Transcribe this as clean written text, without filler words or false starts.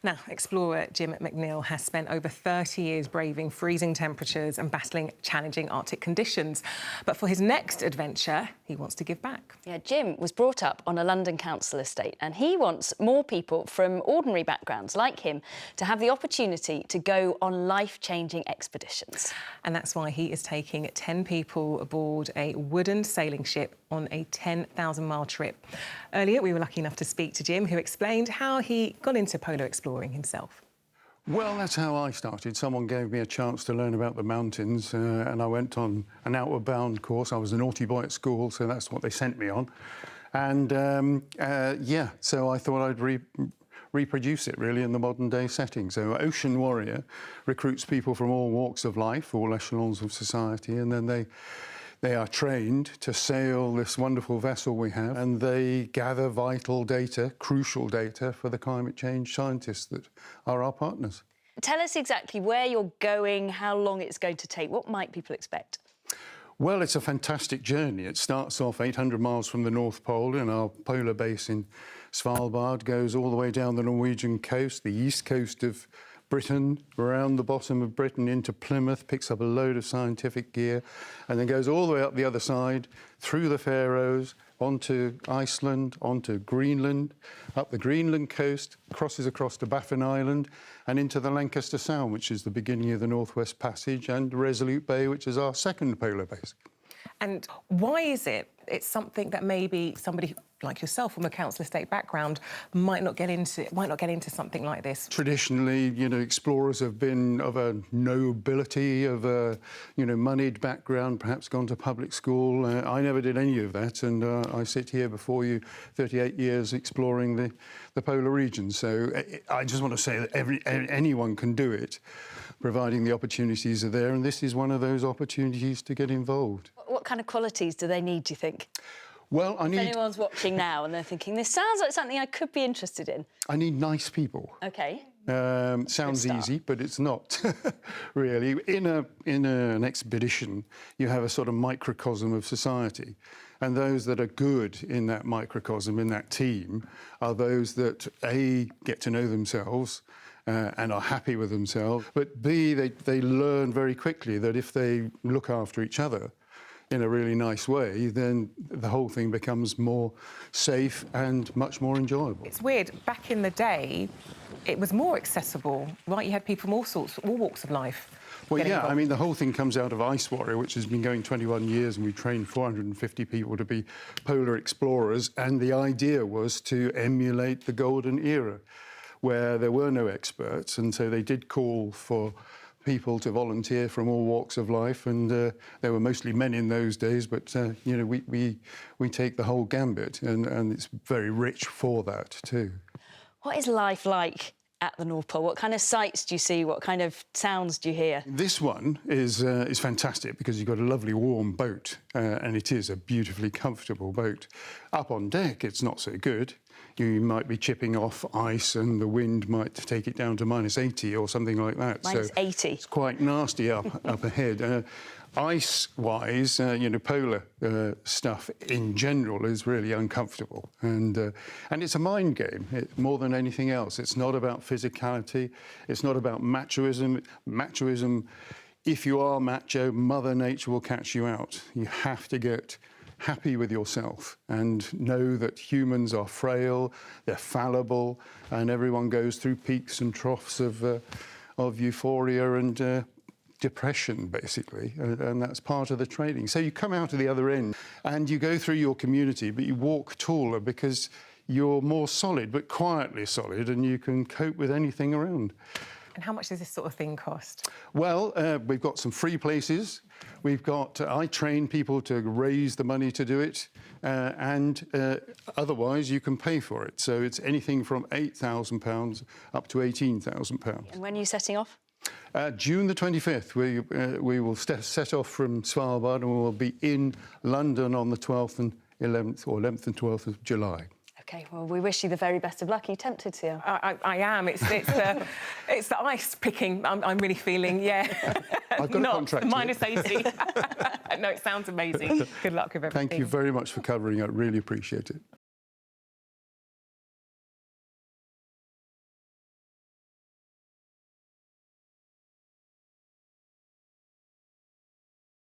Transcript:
Now, explorer Jim McNeill has spent over 30 years braving freezing temperatures and battling challenging Arctic conditions. But for his next adventure, he wants to give back. Yeah, Jim was brought up on a London council estate and he wants more people from ordinary backgrounds like him to have the opportunity to go on life-changing expeditions. And that's why he is taking 10 people aboard a wooden sailing ship on a 10,000-mile trip. Earlier, we were lucky enough to speak to Jim, who explained how he got into polar exploring himself. Well, that's how I started. Someone gave me a chance to learn about the mountains and I went on an outward bound course. I was a naughty boy at school, so that's what they sent me on. And, yeah, so I thought I'd reproduce it, really, in the modern-day setting. So Ocean Warrior recruits people from all walks of life, all echelons of society, and then they are trained to sail this wonderful vessel we have, and they gather vital data, crucial data, for the climate change scientists that are our partners. Tell us exactly where you're going, how long it's going to take. What might people expect? Well, it's a fantastic journey. It starts off 800 miles from the North Pole in our polar base in Svalbard, goes all the way down the Norwegian coast, the east coast of Britain, around the bottom of Britain into Plymouth, picks up a load of scientific gear, and then goes all the way up the other side, through the Faroes, onto Iceland, onto Greenland, up the Greenland coast, crosses across to Baffin Island, and into the Lancaster Sound, which is the beginning of the Northwest Passage, and Resolute Bay, which is our second polar base. And why is it's something that maybe somebody like yourself from a council estate background might not get into something like this? Traditionally, you know, explorers have been of a nobility, of a, you know, moneyed background, perhaps gone to public school. I never did any of that, and I sit here before you 38 years exploring the polar region. So I just want to say that anyone can do it, providing the opportunities are there, and this is one of those opportunities to get involved. What kind of qualities do they need, do you think? Well, If anyone's watching now and they're thinking, this sounds like something I could be interested in. I need nice people. OK. Sounds easy, but it's not, really. In an expedition, you have a sort of microcosm of society, and those that are good in that microcosm, in that team, are those that, A, get to know themselves, and are happy with themselves, but B, they learn very quickly that if they look after each other in a really nice way, then the whole thing becomes more safe and much more enjoyable. It's weird, back in the day, it was more accessible, right? You had people from all walks of life. Well, yeah, I mean, the whole thing comes out of Ice Warrior, which has been going 21 years, and we trained 450 people to be polar explorers, and the idea was to emulate the golden era, where there were no experts, and so they did call for people to volunteer from all walks of life, and there were mostly men in those days, but you know, we take the whole gambit, and it's very rich for that too. What is life like at the North Pole? What kind of sights do you see? What kind of sounds do you hear? This one is fantastic because you've got a lovely warm boat, and it is a beautifully comfortable boat. Up on deck, it's not so good. You might be chipping off ice and the wind might take it down to -80 or something like that. -80? So it's quite nasty up ahead. Ice-wise, you know, polar stuff in general is really uncomfortable, and it's a mind game more than anything else. It's not about physicality, it's not about machoism. Machoism, if you are macho, Mother Nature will catch you out. You have to get happy with yourself and know that humans are frail, they're fallible, and everyone goes through peaks and troughs of euphoria and depression, basically, and that's part of the training. So you come out of the other end and you go through your community, but you walk taller because you're more solid, but quietly solid, and you can cope with anything around. And how much does this sort of thing cost? Well, we've got some free places. We've got, I train people to raise the money to do it, and otherwise you can pay for it. So it's anything from £8,000 up to £18,000. And when are you setting off? June the 25th, we will set off from Svalbard, and we will be in London on the 12th and 11th, or 11th and 12th of July. OK, well, we wish you the very best of luck. Are you tempted to? I am. It's the ice picking I'm really feeling, yeah. I've got a contract. -80. No, it sounds amazing. Good luck with everything. Thank you very much for covering it. Really appreciate it.